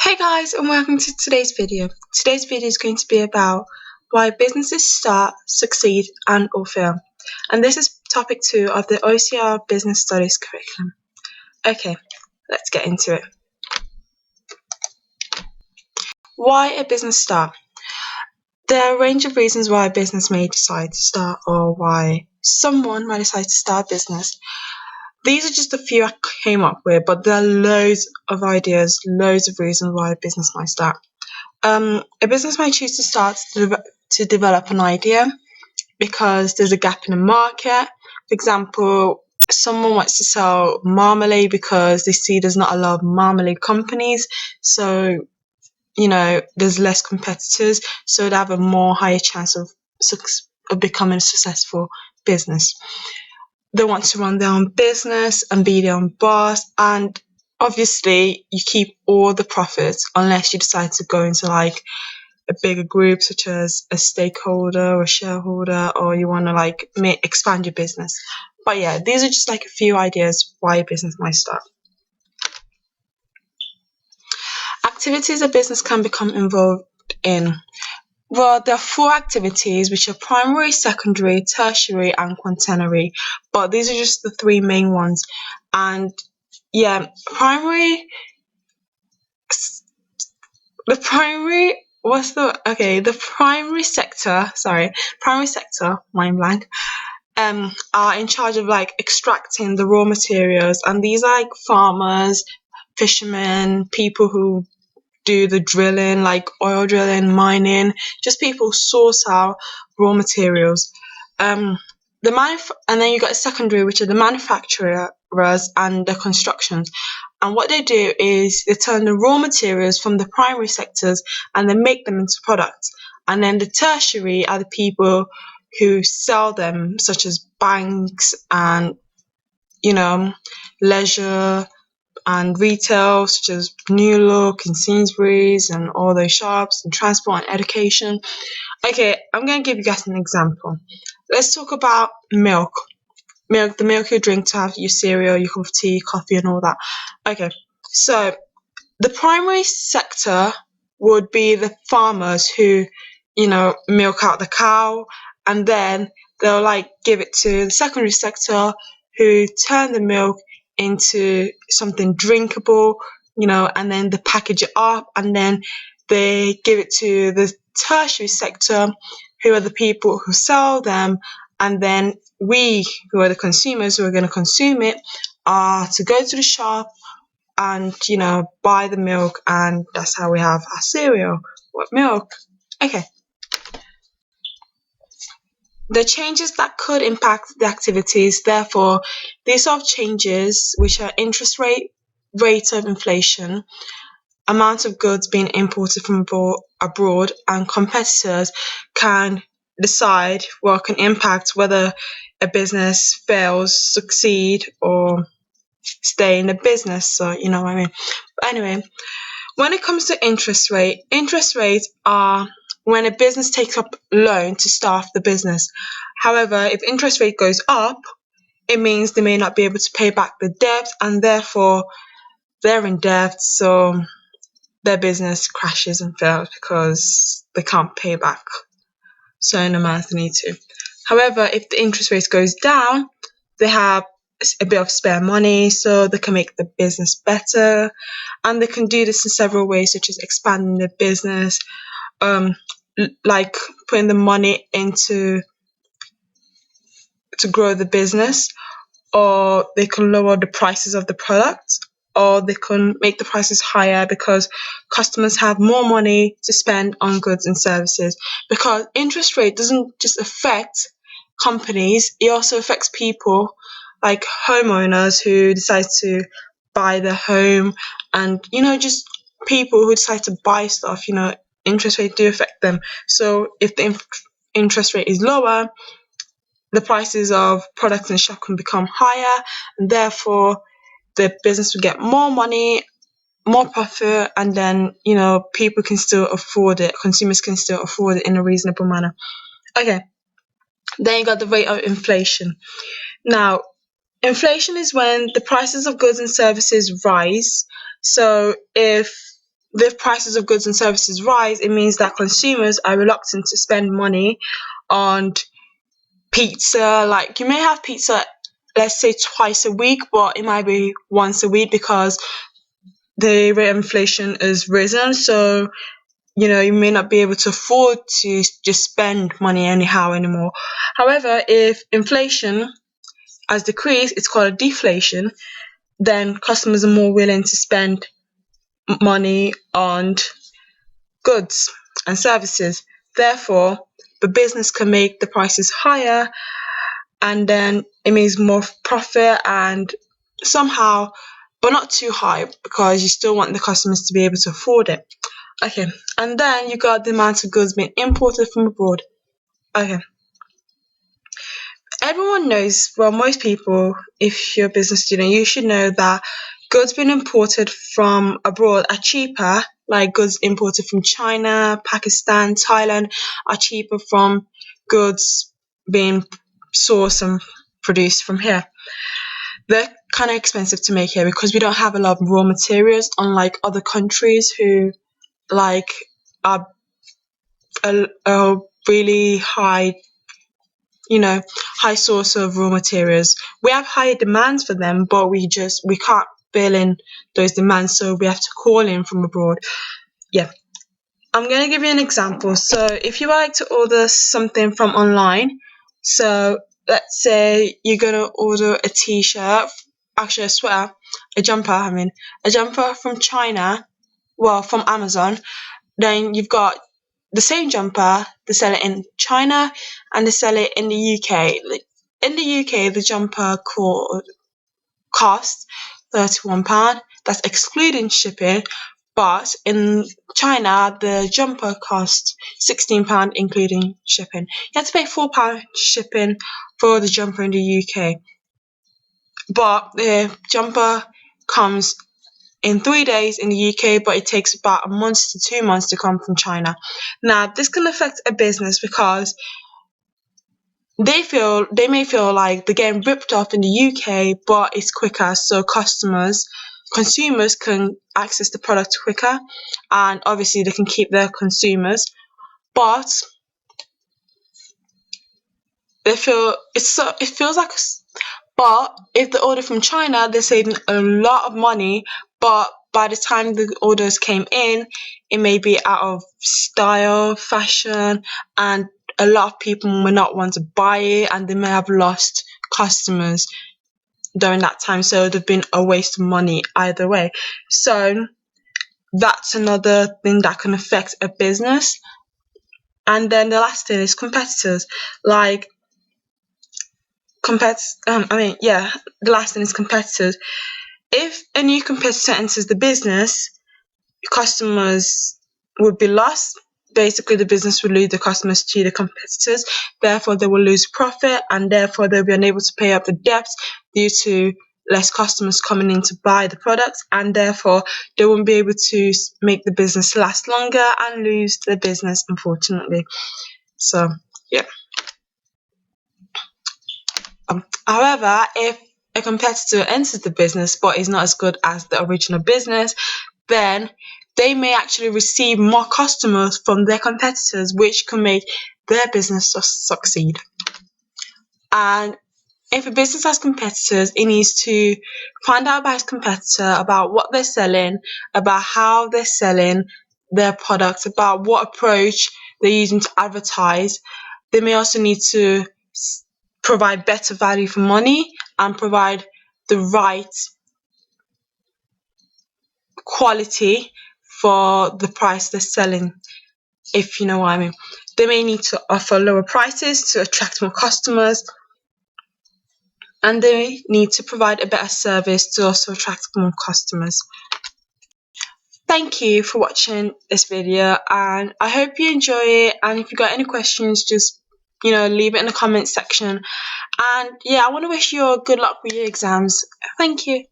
Hey guys, and welcome to today's video. Today's video is going to be about why businesses start, succeed and or fail. And this is topic 2 of the OCR Business Studies curriculum. Okay, let's get into it. Why a business start? There are a range of reasons why a business may decide to start or why someone might decide to start a business. These are just a few I came up with, but there are loads of ideas, loads of reasons why a business might start. A business might choose to start to develop an idea because there's a gap in the market. For example, someone wants to sell marmalade because they see there's not a lot of marmalade companies, so there's less competitors, so they have a more higher chance of becoming a successful business. They want to run their own business and be their own boss, and obviously you keep all the profits unless you decide to go into like a bigger group such as a stakeholder or a shareholder, or you want to expand your business. But yeah, these are just like a few ideas why a business might start. Activities a business can become involved in. Well, there are 4 activities, which are primary, secondary, tertiary, and quaternary. But these are just the 3 main ones. And yeah, the primary sector, mind blank, are in charge of like extracting the raw materials. And these are like farmers, fishermen, people who do the drilling, like oil drilling, mining, just people source out raw materials. And then you got a secondary, which are the manufacturers and the constructions. And what they do is they turn the raw materials from the primary sectors and they make them into products. And then the tertiary are the people who sell them, such as banks and leisure and retail, such as New Look and Sainsbury's and all those shops, and transport and education. Okay, I'm going to give you guys an example. Let's talk about milk. The milk you drink to have your cereal, your cup of tea, coffee and all that. Okay, so the primary sector would be the farmers who, milk out the cow, and then they'll give it to the secondary sector who turn the milk into something drinkable, and then they package it up, and then they give it to the tertiary sector, who are the people who sell them, and then we, who are the consumers who are going to consume it, are to go to the shop and buy the milk, and that's how we have our cereal with milk. Okay. The changes that could impact the activities, therefore, these sort of changes, which are interest rate of inflation, amount of goods being imported from abroad, and competitors can decide can impact whether a business fails, succeed, or stay in the business. So you know what I mean. But anyway, when it comes to interest rates are when a business takes up loan to start the business. However, if interest rate goes up, it means they may not be able to pay back the debt, and therefore they're in debt, so their business crashes and fails because they can't pay back certain amounts they need to. However, if the interest rate goes down, they have a bit of spare money, so they can make the business better, and they can do this in several ways, such as expanding the business, like putting the money into to grow the business, or they can lower the prices of the product, or they can make the prices higher because customers have more money to spend on goods and services. Because interest rate doesn't just affect companies, it also affects people, like homeowners who decide to buy their home, and just people who decide to buy stuff. Interest rate do affect them. So if the interest rate is lower, the prices of products in shop can become higher, and therefore the business will get more money, more profit, and then people can still afford it, consumers can still afford it in a reasonable manner. Okay, then you got the rate of inflation. Now, inflation is when the prices of goods and services rise. So if the prices of goods and services rise, it means that consumers are reluctant to spend money on pizza. Like, you may have pizza, let's say twice a week, but it might be once a week because the rate of inflation has risen. So, you may not be able to afford to just spend money anyhow anymore. However, if inflation has decreased, it's called a deflation, then customers are more willing to spend money on goods and services. Therefore, the business can make the prices higher, and then it means more profit and somehow, but not too high because you still want the customers to be able to afford it. Okay, and then you got the amount of goods being imported from abroad. Okay, everyone knows, well, most people, if you're a business student, you should know that goods being imported from abroad are cheaper. Like, goods imported from China, Pakistan, Thailand are cheaper from goods being sourced and produced from here. They're kind of expensive to make here because we don't have a lot of raw materials, unlike other countries who like are a really high source of raw materials. We have higher demands for them, but we can't fill in those demands, so we have to call in from abroad. Yeah. I'm going to give you an example. So if you like to order something from online, so let's say you're going to order a t-shirt, actually a sweater, a jumper from China, well, from Amazon, then you've got the same jumper, they sell it in China and they sell it in the UK. In the UK, the jumper costs £31. That's excluding shipping. But in China, the jumper costs £16, including shipping. You have to pay £4 shipping for the jumper in the UK. But the jumper comes in 3 days in the UK, but it takes about a month to 2 months to come from China. Now, this can affect a business because they may feel like they're getting ripped off in the UK, but it's quicker, so consumers can access the product quicker, and obviously they can keep their consumers. But it feels like. But if they order from China, they're saving a lot of money. But by the time the orders came in, it may be out of style, fashion, and a lot of people may not want to buy it, and they may have lost customers during that time. So they've been a waste of money either way. So that's another thing that can affect a business. And then the last thing is competitors. Like, the last thing is competitors. If a new competitor enters the business, customers would be lost. Basically, the business would lose the customers to the competitors. Therefore, they will lose profit, and therefore they'll be unable to pay up the debts due to less customers coming in to buy the products, and therefore they won't be able to make the business last longer and lose the business, unfortunately. So, yeah. However, if a competitor enters the business but is not as good as the original business, then they may actually receive more customers from their competitors, which can make their business succeed. And if a business has competitors, it needs to find out about its competitor, about what they're selling, about how they're selling their products, about what approach they're using to advertise. They may also need to provide better value for money and provide the right quality for the price they're selling, if you know what I mean. They may need to offer lower prices to attract more customers, and they need to provide a better service to also attract more customers. Thank you for watching this video, and I hope you enjoy it. And if you got any questions, just leave it in the comment section. And yeah, I want to wish you good luck with your exams. Thank you.